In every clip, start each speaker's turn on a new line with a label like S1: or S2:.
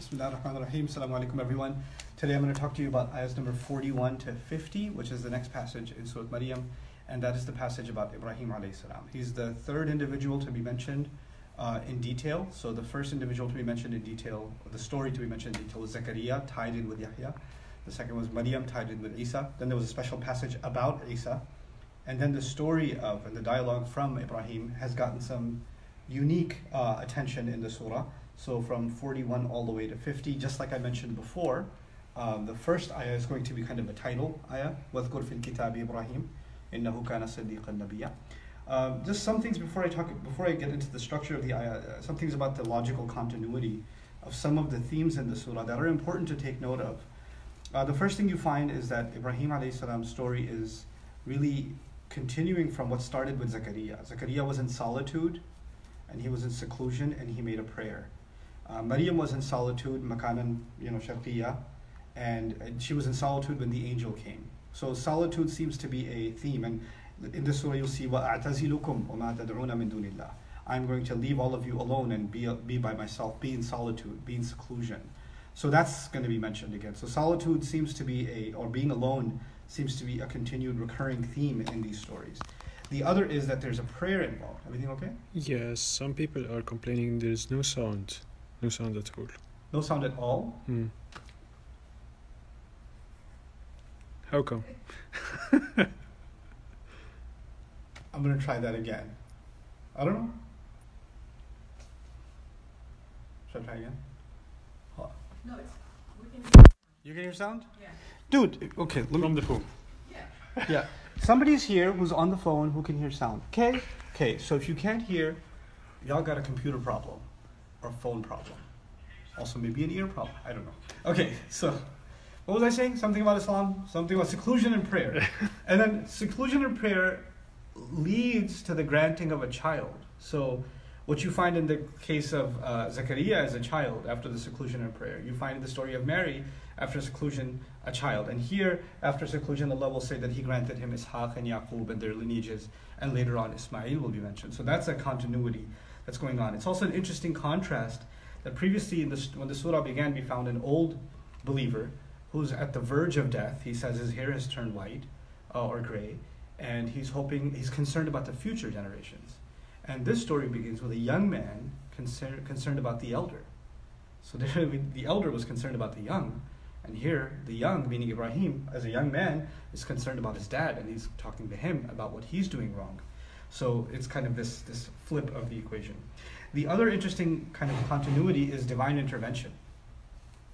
S1: Bismillahirrahmanirrahim. Assalamu alaikum everyone. Today I'm going to talk to you about ayahs number 41 to 50, which is the next passage in Surah Meryem, and that is the passage about Ibrahim alayhi salam. He's the third individual to be mentioned in detail. So the first individual to be mentioned in detail, the story to be mentioned in detail, was Zakaria, tied in with Yahya. The second was Maryam, tied in with Isa. Then there was a special passage about Isa. And then the story of and the dialogue from Ibrahim has gotten some unique attention in the surah. So from 41 all the way to 50, just like I mentioned before, the first ayah is going to be kind of a title ayah, وَذْكُرْ فِي الْكِتَابِ إِبْرَاهِيمَ إِنَّهُ كَانَ صِدِّيقًا نَبِيًّا. Just some things before I get into the structure of the ayah, some things about the logical continuity of some of the themes in the surah that are important to take note of. The first thing you find is that Ibrahim alayhi salam's story is really continuing from what started with Zakaria. Zakaria was in solitude, and he was in seclusion, and he made a prayer. Maryam was in solitude, makanan, sharqiyya, and she was in solitude when the angel came. So solitude seems to be a theme, and in this surah you'll see وَأَعْتَزِلُكُمْ وَمَا تَدْعُونَ مِن دُونِ اللَّهِ. I'm going to leave all of you alone and be by myself, be in solitude, be in seclusion. So that's going to be mentioned again. So solitude seems to be or being alone seems to be a continued recurring theme in these stories. The other is that there's a prayer involved. Everything okay?
S2: Yes, some people are complaining there's no sound at all.
S1: No sound at all?
S2: How come?
S1: I'm going to try that again. I don't know. Should I try again?
S3: No, we can.
S1: You can hear sound?
S3: Yeah.
S1: Dude, okay.
S2: From the phone.
S3: Yeah.
S1: Yeah. Somebody's here who's on the phone who can hear sound. Okay? Okay, so if you can't hear, y'all got a computer problem or a phone problem. Also maybe an ear problem. I don't know. Okay, so what was I saying? Something about Islam? Something about seclusion and prayer. And then seclusion and prayer leads to the granting of a child. So what you find in the case of Zakaria as a child after the seclusion and prayer. You find in the story of Mary after seclusion a child. And here, after seclusion, Allah will say that He granted him Ishaq and Yaqub and their lineages. And later on, Ismail will be mentioned. So that's a continuity that's going on. It's also an interesting contrast that previously, when the surah began, we found an old believer who's at the verge of death. He says his hair has turned white or gray. And he's concerned about the future generations. And this story begins with a young man concerned about the elder. So the elder was concerned about the young. And here, the young, meaning Ibrahim, as a young man, is concerned about his dad, and he's talking to him about what he's doing wrong. So it's kind of this flip of the equation. The other interesting kind of continuity is divine intervention.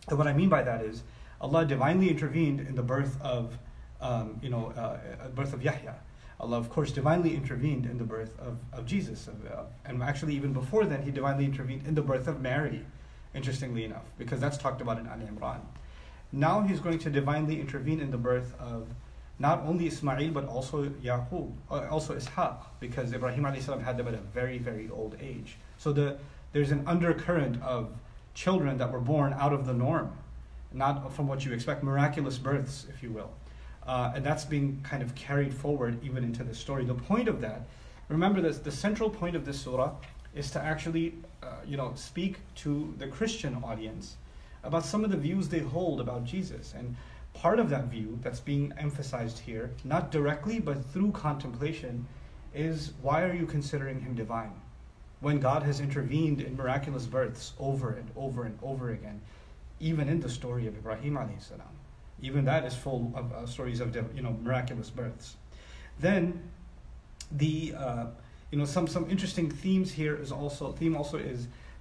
S1: And what I mean by that is, Allah divinely intervened in the birth of Yahya. Allah, of course, divinely intervened in the birth of Jesus. And actually, even before then, He divinely intervened in the birth of Mary, interestingly enough, because that's talked about in Al Imran. Now He's going to divinely intervene in the birth of not only Ismail, but also Yaqub, also Ishaq, because Ibrahim a.s. had them at a very, very old age. So there's an undercurrent of children that were born out of the norm, not from what you expect, miraculous births, if you will. And that's being kind of carried forward even into the story. The point of that, remember this, the central point of this surah is to actually, speak to the Christian audience about some of the views they hold about Jesus. And part of that view that's being emphasized here, not directly, but through contemplation, is why are you considering Him divine? When God has intervened in miraculous births over and over and over again, even in the story of Ibrahim alayhi salam. Even that is full of stories of miraculous births. Then the some interesting themes here is also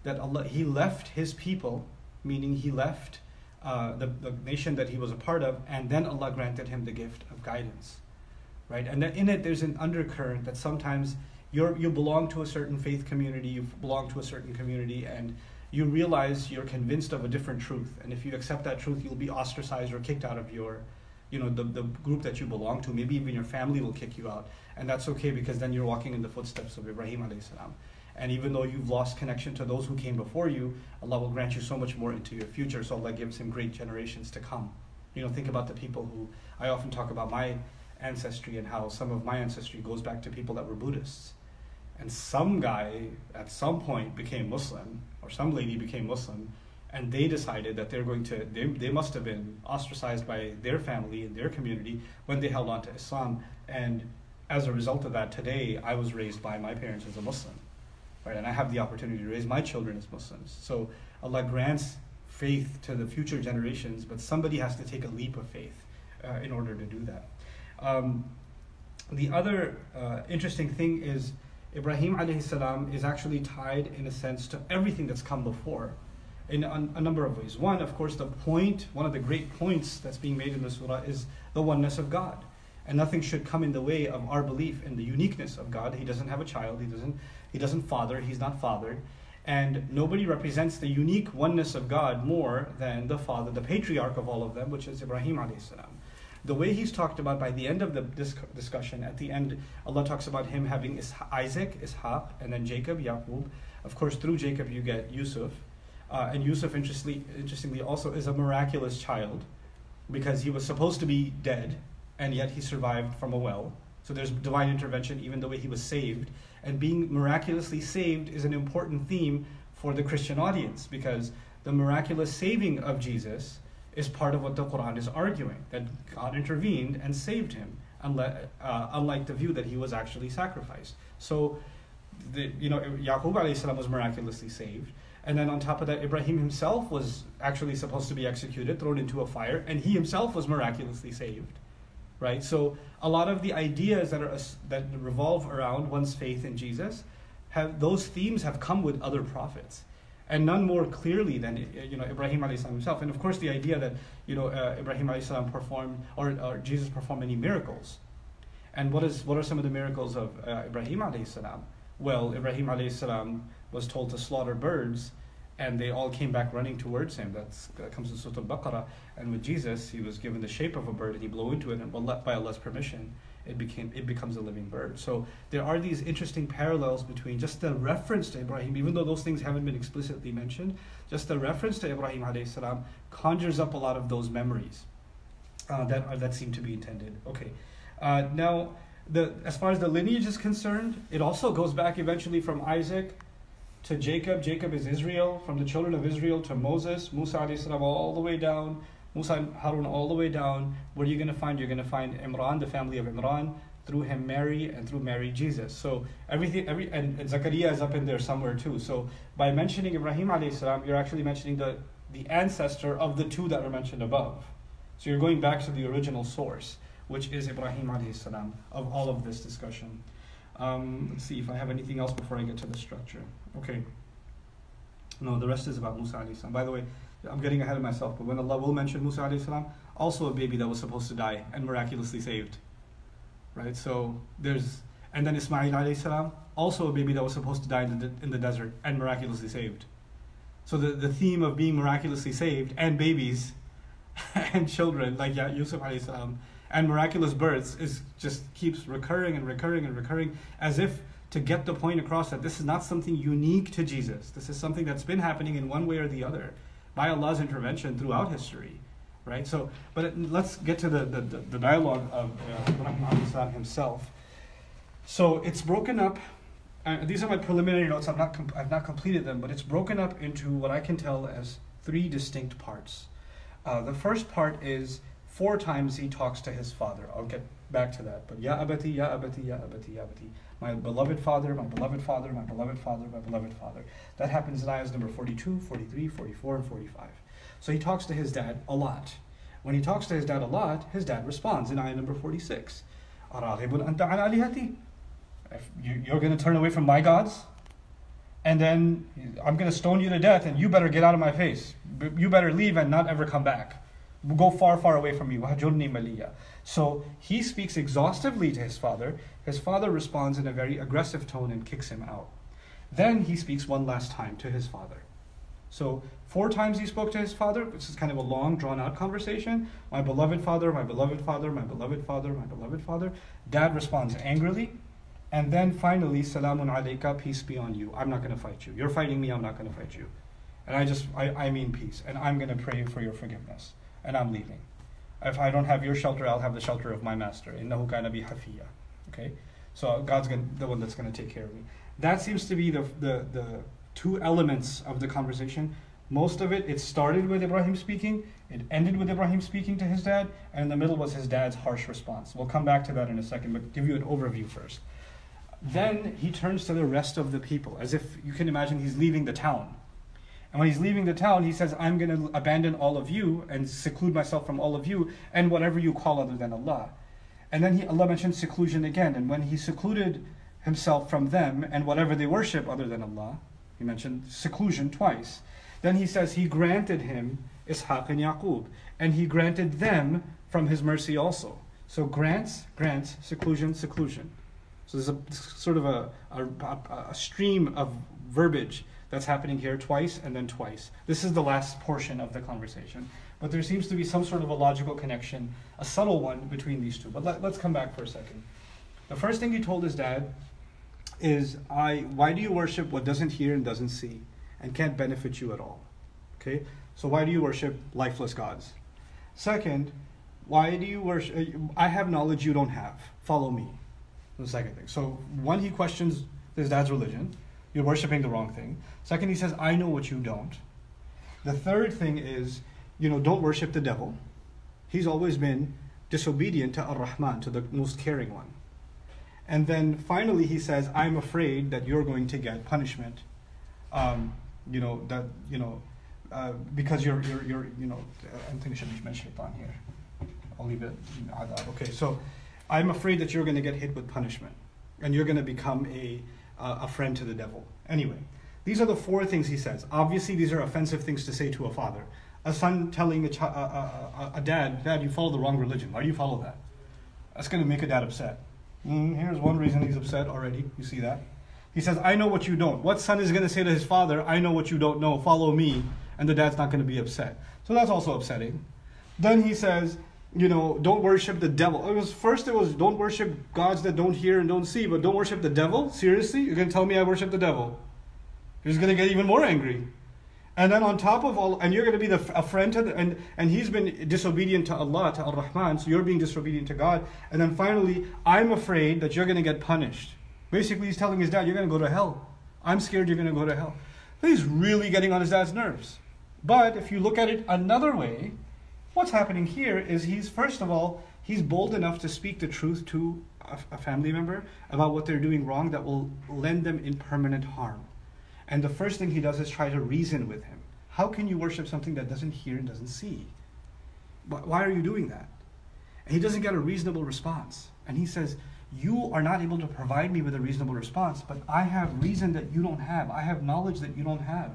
S1: that Allah, He left His people, meaning He left the nation that He was a part of, and then Allah granted Him the gift of guidance, right? And then in it there's an undercurrent that sometimes you belong to a certain faith community, you belong to a certain community, and you realize you're convinced of a different truth, and if you accept that truth, you'll be ostracized or kicked out of the group that you belong to. Maybe even your family will kick you out, and that's okay, because then you're walking in the footsteps of Ibrahim alayhi salam. And even though you've lost connection to those who came before you, Allah will grant you so much more into your future. So Allah gives him great generations to come. Think about the people who, I often talk about my ancestry and how some of my ancestry goes back to people that were Buddhists. And some guy at some point became Muslim, or some lady became Muslim, And they decided that they must have been ostracized by their family and their community when they held on to Islam. And as a result of that, today I was raised by my parents as a Muslim, right? And I have the opportunity to raise my children as Muslims. So Allah grants faith to the future generations, but somebody has to take a leap of faith in order to do that. The other interesting thing is Ibrahim alayhi salam is actually tied in a sense to everything that's come before in a number of ways. One, of course, one of the great points that's being made in the surah is the oneness of God. And nothing should come in the way of our belief in the uniqueness of God. He doesn't have a child, he doesn't father, he's not fathered. And nobody represents the unique oneness of God more than the father, the patriarch of all of them, which is Ibrahim alayhi salam. The way he's talked about by the end of the discussion, at the end, Allah talks about him having Isaac, Ishaq, and then Jacob, Yaqub. Of course, through Jacob you get Yusuf. And Yusuf, interestingly, also is a miraculous child because he was supposed to be dead, and yet he survived from a well. So there's divine intervention, even the way he was saved. And being miraculously saved is an important theme for the Christian audience because the miraculous saving of Jesus is part of what the Quran is arguing, that God intervened and saved him, unlike the view that he was actually sacrificed. So, Yaqub alayhi salam was miraculously saved. And then on top of that, Ibrahim himself was actually supposed to be executed, thrown into a fire, and he himself was miraculously saved. Right? So a lot of the ideas that revolve around one's faith in Jesus, those themes have come with other prophets. And none more clearly than Ibrahim alayhi salam himself. And of course the idea that Ibrahim alayhi salam performed, or Jesus performed many miracles. And what are some of the miracles of Ibrahim alayhi salam? Well, Ibrahim alayhi salam was told to slaughter birds, and they all came back running towards him. That comes in Surah Al-Baqarah. And with Jesus, he was given the shape of a bird, and he blew into it, and by Allah's permission, it becomes a living bird. So there are these interesting parallels between just the reference to Ibrahim, even though those things haven't been explicitly mentioned, just the reference to Ibrahim alayhi salam conjures up a lot of those memories that seem to be intended. Okay. Now, as far as the lineage is concerned, it also goes back eventually from Isaac to Jacob. Jacob is Israel, from the children of Israel to Moses, Musa alayhi salam all the way down, Musa and Harun all the way down. What are you going to find? You're going to find Imran, the family of Imran, through him Mary, and through Mary Jesus. So and Zakaria is up in there somewhere too. So by mentioning Ibrahim alayhi salam, you're actually mentioning the ancestor of the two that were mentioned above. So you're going back to the original source, which is Ibrahim alayhi salam, of all of this discussion. Let's see if I have anything else before I get to the structure. Okay. No, the rest is about Musa alayhi salam. By the way, I'm getting ahead of myself, but when Allah will mention Musa alayhi salam, also a baby that was supposed to die and miraculously saved. Right? So and then Ismail alayhi salam, also a baby that was supposed to die in the desert and miraculously saved. So the theme of being miraculously saved and babies and children like Yusuf alayhi salam and miraculous births just keeps recurring and recurring and recurring, as if to get the point across that this is not something unique to Jesus. This is something that's been happening in one way or the other by Allah's intervention throughout history, right? So, but let's get to the dialogue of Ibrahim alayhi salam himself. So it's broken up. These are my preliminary notes. I've not completed them, but it's broken up into what I can tell as 3 distinct parts. The first part is 4 times he talks to his father. I'll get back to that. But Ya abati, Ya abati, Ya abati, Ya abati. My beloved father, my beloved father, my beloved father, my beloved father. That happens in ayahs number 42, 43, 44, and 45. So he talks to his dad a lot. When he talks to his dad a lot, his dad responds in ayah number 46. Araghibun anta an alihati? You're going to turn away from my gods? And then I'm going to stone you to death, and you better get out of my face. You better leave and not ever come back. Go far, far away from me. Wahjurni maliya. So he speaks exhaustively to his father. His father responds in a very aggressive tone and kicks him out. Then he speaks one last time to his father. So 4 times he spoke to his father, which is kind of a long, drawn-out conversation. My beloved father, my beloved father, my beloved father, my beloved father. Dad responds angrily. And then finally, Salamun alayka, peace be on you. I'm not going to fight you. You're fighting me, I'm not going to fight you. And I mean peace. And I'm going to pray for your forgiveness. And I'm leaving. If I don't have your shelter, I'll have the shelter of my master. Innahu kana bi hafiya. Okay? So God's the one that's going to take care of me. That seems to be the 2 elements of the conversation. Most of it started with Ibrahim speaking, it ended with Ibrahim speaking to his dad, and in the middle was his dad's harsh response. We'll come back to that in a second, but give you an overview first. Then he turns to the rest of the people, as if you can imagine he's leaving the town. And when he's leaving the town, he says, I'm going to abandon all of you and seclude myself from all of you and whatever you call other than Allah. And then Allah mentions seclusion again. And when he secluded himself from them and whatever they worship other than Allah, he mentioned seclusion twice. Then he says he granted him Ishaq and Yaqub. And he granted them from his mercy also. So grants, seclusion. So there's a sort of a stream of verbiage that's happening here twice and then twice. This is the last portion of the conversation. But there seems to be some sort of a logical connection, a subtle one between these two. But let's come back for a second. The first thing he told his dad is, why do you worship what doesn't hear and doesn't see and can't benefit you at all? Okay? So why do you worship lifeless gods? Second, why do you worship, I have knowledge you don't have. Follow me. The second thing. So one, he questions his dad's religion. You're worshiping the wrong thing. Second, he says, I know what you don't. The third thing is, don't worship the devil. He's always been disobedient to Ar-Rahman, to the most caring one. And then finally he says, I'm afraid that you're going to get punishment. Because you're I think I should mention shaitan here. I'll leave it. Okay, so I'm afraid that you're going to get hit with punishment. And you're going to become a friend to the devil. Anyway, these are the four things he says. Obviously, these are offensive things to say to a father. A son telling a dad, you follow the wrong religion. Why do you follow that? That's going to make a dad upset. Here's one reason he's upset already. You see that? He says, I know what you don't. What son is going to say to his father, I know what you don't know, follow me, and the dad's not going to be upset. So that's also upsetting. Then he says, don't worship the devil. First it was don't worship gods that don't hear and don't see, but don't worship the devil? Seriously? You're going to tell me I worship the devil? He's going to get even more angry. And then on top of all, and you're going to be a friend to and he's been disobedient to Allah, to Ar-Rahman, so you're being disobedient to God. And then finally, I'm afraid that you're going to get punished. Basically, he's telling his dad, you're going to go to hell. I'm scared you're going to go to hell. He's really getting on his dad's nerves. But if you look at it another way, what's happening here is first of all, he's bold enough to speak the truth to a family member about what they're doing wrong that will land them in permanent harm. And the first thing he does is try to reason with him. How can you worship something that doesn't hear and doesn't see? Why are you doing that? And he doesn't get a reasonable response. And he says, you are not able to provide me with a reasonable response, but I have reason that you don't have. I have knowledge that you don't have.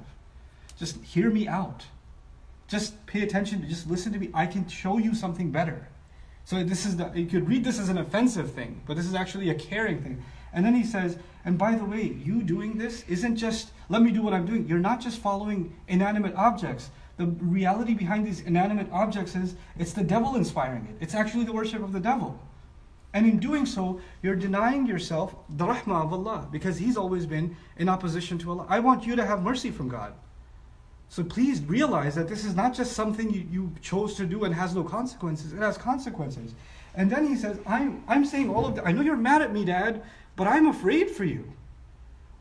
S1: Just hear me out. Just pay attention, just listen to me. I can show you something better. So you could read this as an offensive thing, but this is actually a caring thing. And then he says, and by the way, you doing this isn't just, let me do what I'm doing. You're not just following inanimate objects. The reality behind these inanimate objects is, it's the devil inspiring it. It's actually the worship of the devil. And in doing so, you're denying yourself the rahmah of Allah, because He's always been in opposition to Allah. I want you to have mercy from God. So please realize that this is not just something you chose to do and has no consequences. It has consequences. And then he says, I'm saying all of that. I know you're mad at me, Dad, but I'm afraid for you.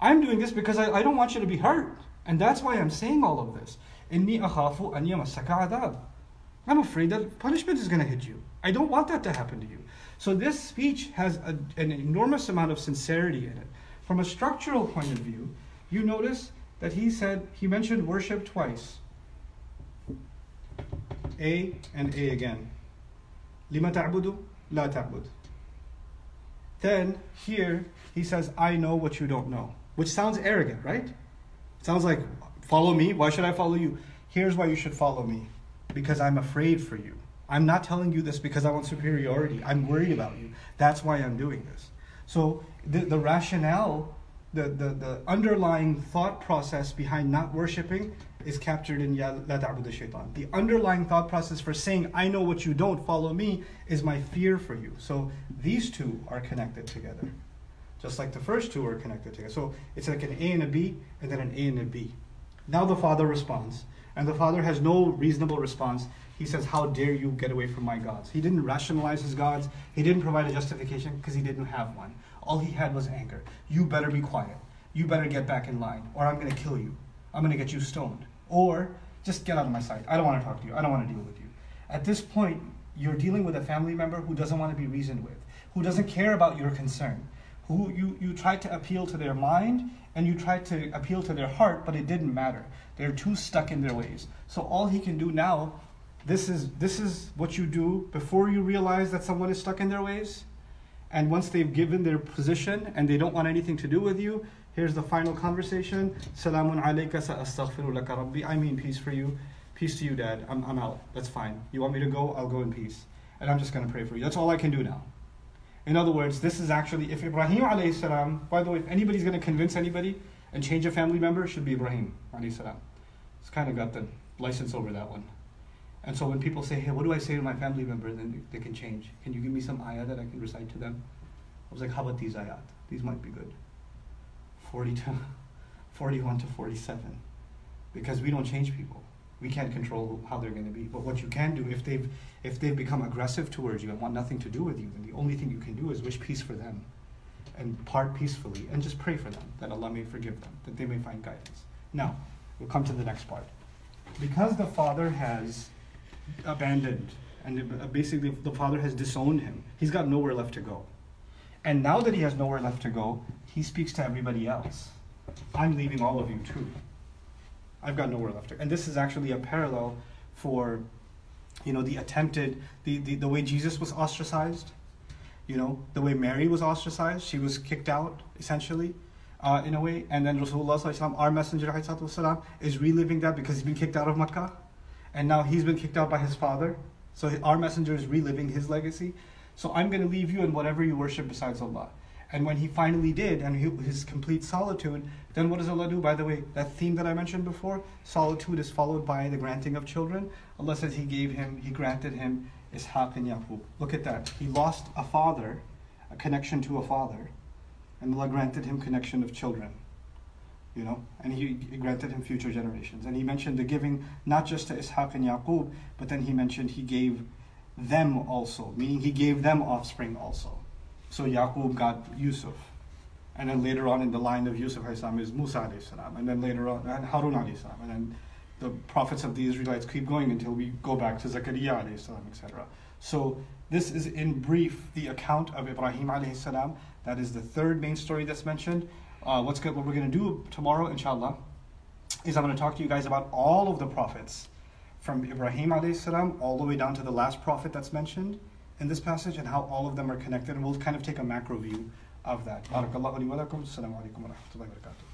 S1: I'm doing this because I don't want you to be hurt. And that's why I'm saying all of this. إِنِّي أَخَافُ أَنْ يَمَسَّكَ عَذَابٌ. I'm afraid that punishment is going to hit you. I don't want that to happen to you. So this speech has an enormous amount of sincerity in it. From a structural point of view, you notice that he mentioned worship twice. A and A again. لِمَ تَعْبُدُ لَا تَعْبُدُ. Then here he says, I know what you don't know. Which sounds arrogant, right? It sounds like, follow me? Why should I follow you? Here's why you should follow me. Because I'm afraid for you. I'm not telling you this because I want superiority. I'm worried about you. That's why I'm doing this. So the rationale, the underlying thought process behind not worshipping is captured in Ya La Ta'budu Shaitan. The underlying thought process for saying, I know what you don't, follow me, is my fear for you. So these two are connected together. Just like the first two are connected together. So it's like an A and a B, and then an A and a B. Now the father responds. And the father has no reasonable response. He says, how dare you get away from my gods? He didn't rationalize his gods. He didn't provide a justification because he didn't have one. All he had was anger. You better be quiet. You better get back in line, or I'm going to kill you. I'm going to get you stoned. Or just get out of my sight. I don't want to talk to you. I don't want to deal with you. At this point, you're dealing with a family member who doesn't want to be reasoned with, who doesn't care about your concern, who you tried to appeal to their mind and you tried to appeal to their heart, but it didn't matter. They're too stuck in their ways. So all he can do now, this is what you do before you realize that someone is stuck in their ways. And once they've given their position and they don't want anything to do with you, here's the final conversation. Salamun alayka sa'astaghfiru laka rabbi. I mean peace for you. Peace to you, Dad. I'm out. That's fine. You want me to go? I'll go in peace. And I'm just going to pray for you. That's all I can do now. In other words, this is actually, if Ibrahim alayhi salam, by the way, if anybody's going to convince anybody and change a family member, it should be Ibrahim alayhi salam. It's kind of got the license over that one. And so when people say, hey, what do I say to my family member? And then they can change. Can you give me some ayat that I can recite to them? I was like, how about these ayat? These might be good. 41 to 47. Because we don't change people. We can't control how they're going to be. But what you can do, if they've become aggressive towards you and want nothing to do with you, then the only thing you can do is wish peace for them and part peacefully and just pray for them that Allah may forgive them, that they may find guidance. Now, we'll come to the next part. Because the father has abandoned and basically the father has disowned him, he's got nowhere left to go. And now that he has nowhere left to go, he speaks to everybody else. I'm leaving all of you too. I've got nowhere left to. And this is actually a parallel for, the attempted, the way Jesus was ostracized, the way Mary was ostracized. She was kicked out, essentially, in a way. And then Rasulullah sallallahu alaihi wasallam, our messenger ﷺ, is reliving that because he's been kicked out of Makkah. And now he's been kicked out by his father. So our messenger is reliving his legacy. So I'm going to leave you in whatever you worship besides Allah. And when he finally did, and his complete solitude, then what does Allah do? By the way, that theme that I mentioned before, solitude is followed by the granting of children. Allah says He granted him Ishaq and Yaqub. Look at that. He lost a father, a connection to a father, and Allah granted him connection of children. And he granted him future generations. And He mentioned the giving not just to Ishaq and Yaqub, but then He mentioned He gave them also, meaning He gave them offspring also. So Yaqub got Yusuf. And then later on in the line of Yusuf is Musa alayhi salam. And then later on, and Harun alayhi salam. And then the prophets of the Israelites keep going until we go back to Zakaria alayhi salam, etc. So this is in brief the account of Ibrahim alayhi salam. That is the third main story that's mentioned. What we're going to do tomorrow, inshallah, is I'm going to talk to you guys about all of the prophets from Ibrahim alayhi salam all the way down to the last prophet that's mentioned in this passage and how all of them are connected, and we'll kind of take a macro view of that. Barakallahu li wa lakum. Assalamu alaikum wa rahmatullahi wa barakatuh.